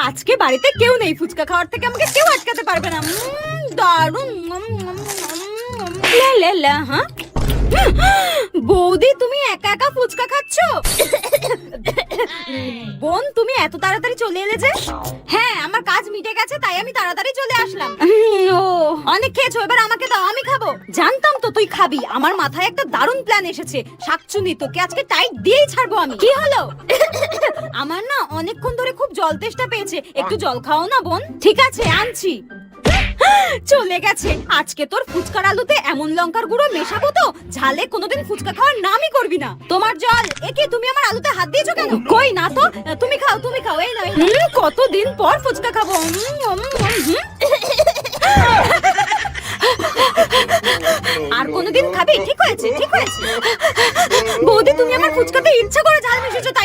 আজকে বাড়িতে কেউ নেই, ফুচকা খাওয়ার থেকে আমাকে কেউ আটকাতে পারবে না। দারুণ। হ্যাঁ বৌদি, তুমি একা একা ফুচকা খাচ্ছ? বোন, তুমি এত তাড়াতাড়ি চলে এলে যে? হ্যাঁ, আমার কাজ মিটে গেছে, তাই আমি তাড়াতাড়ি চলে আসলাম। ও, অনেক খেয়েছো, এবার আমাকে দাও, আমি খাবো। জানতাম তো তুই খাবি। আমার মাথায় একটা দারুণ প্ল্যান এসেছে। শাকচুনি, তোকে আজকে টাইট দিয়েই ছাড়বো আমি। কি হলো? আমার না অনেকক্ষণ ধরে খুব জল তেষ্টা পেয়েছে, একটু জল খাও না বোন। ঠিক আছে, আনছি। চলে গেছে। আজকে তোর ফুচকার আলুতে এমন লঙ্কার গুঁড়ো মেশাবো তো ঝালে কোনোদিন ফুচকা খাওয়ার নামই করবি না। তোমার জল। একে, তুমি আমার আলুতে হাত দিয়েছো কেন? কই না তো। তুমি খাও, তুমি খাও। এই নয়, কতদিন পর ফুচকা খাবো। আর কোনোদিন খাবি? ঠিক হয়েছে, ঠিক হয়েছে। বৌদি, তুমি আমার ফুচকাতে ইচ্ছা করে ঝাল মিশিয়েছো, তাই